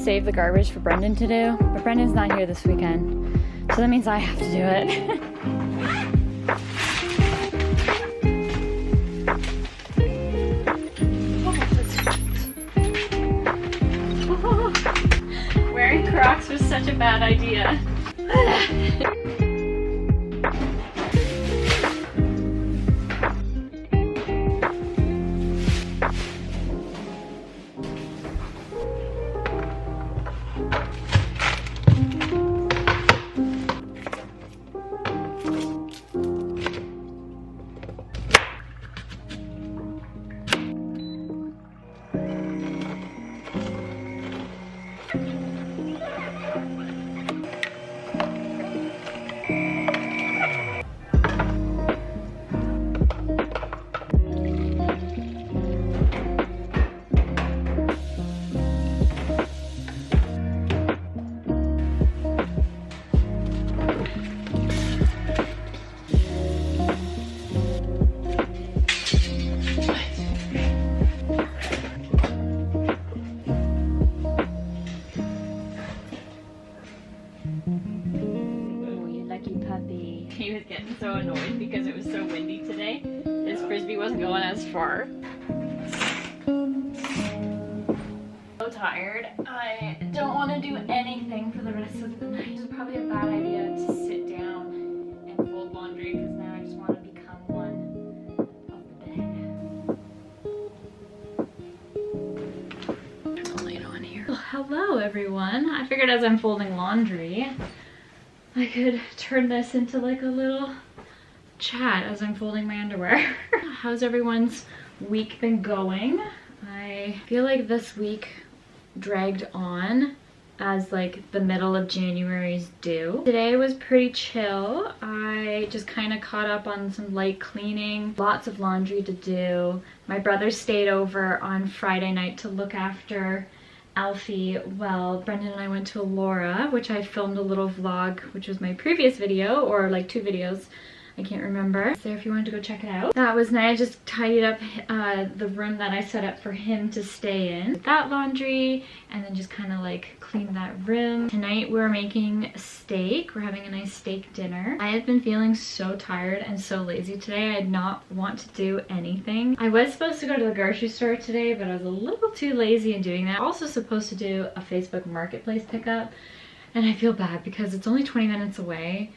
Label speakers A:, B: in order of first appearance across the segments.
A: save the garbage for Brendan to do, but Brendan's not here this weekend, so that means I have to do it. Wearing Crocs was such a bad idea. He was getting so annoyed because it was so windy today. His frisbee wasn't going as far. So tired. I don't want to do anything for the rest of the night. It's probably a bad idea to sit down and fold laundry because now I just want to become one of the bed. There's a light on here. Well, hello everyone. I figured as I'm folding laundry, I could turn this into like a little chat as I'm folding my underwear. How's everyone's week been going? I feel like this week dragged on as like the middle of January's due. Today was pretty chill. I just kind of caught up on some light cleaning, lots of laundry to do. My brother stayed over on Friday night to look after Alfie. Well, Brendan and I went to Laura, which I filmed a little vlog, which was my previous video, or like 2 videos, I can't remember. So if you wanted to go check it out. That was nice. I just tidied up the room that I set up for him to stay in. That laundry, and then just kind of like clean that room. Tonight we're making steak. We're having a nice steak dinner. I have been feeling so tired and so lazy today. I did not want to do anything. I was supposed to go to the grocery store today, but I was a little too lazy in doing that. Also supposed to do a Facebook Marketplace pickup, and I feel bad because it's only 20 minutes away.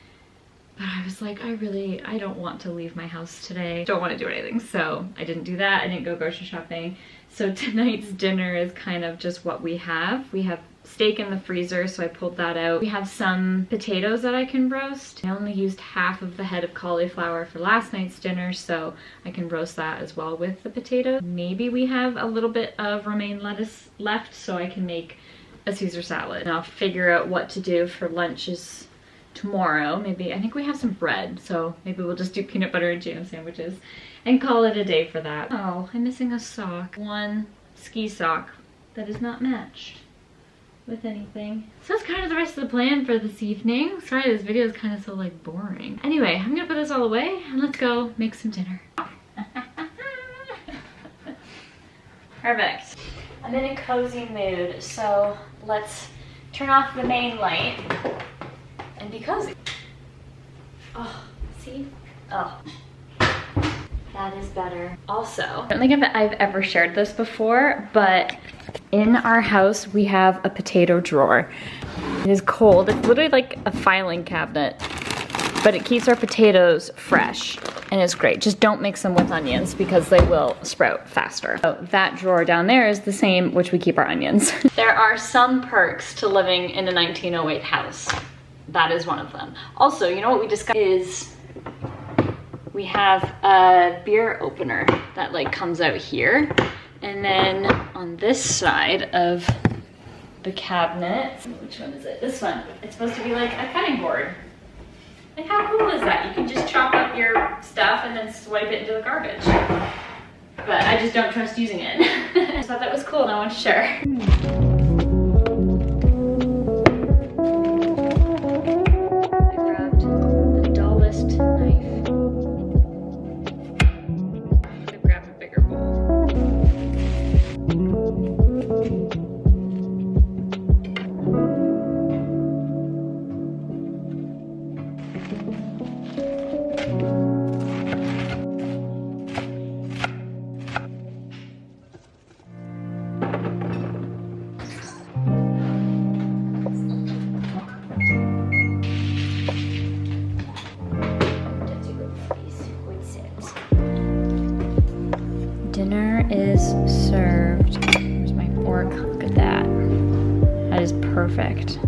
A: But I was like, I don't want to leave my house today. Don't want to do anything, so I didn't do that. I didn't go grocery shopping. So tonight's dinner is kind of just what we have. We have steak in the freezer, so I pulled that out. We have some potatoes that I can roast. I only used half of the head of cauliflower for last night's dinner, so I can roast that as well with the potatoes. Maybe we have a little bit of romaine lettuce left, so I can make a Caesar salad. And I'll figure out what to do for lunches tomorrow. Maybe, I think we have some bread, so maybe we'll just do peanut butter and jam sandwiches and call it a day for that. Oh, I'm missing a sock. One ski sock that is not matched with anything. So that's kind of the rest of the plan for this evening. Sorry, this video is kind of so like boring. Anyway, I'm gonna put this all away and let's go make some dinner. Perfect. I'm in a cozy mood, so let's turn off the main light and be cozy. Oh, see? Oh, that is better. Also, I don't think I've ever shared this before, but in our house we have a potato drawer. It is cold. It's literally like a filing cabinet, but it keeps our potatoes fresh and it's great. Just don't mix them with onions because they will sprout faster. So that drawer down there is the same, which we keep our onions. There are some perks to living in a 1908 house. That is one of them. Also, you know what we discussed is we have a beer opener that like comes out here. And then on this side of the cabinet, which one is it? This one. It's supposed to be like a cutting board. Like how cool is that? You can just chop up your stuff and then swipe it into the garbage. But I just don't trust using it. I just thought that was cool and I want to share. dinner is served. Here's my fork, look at that. That is perfect.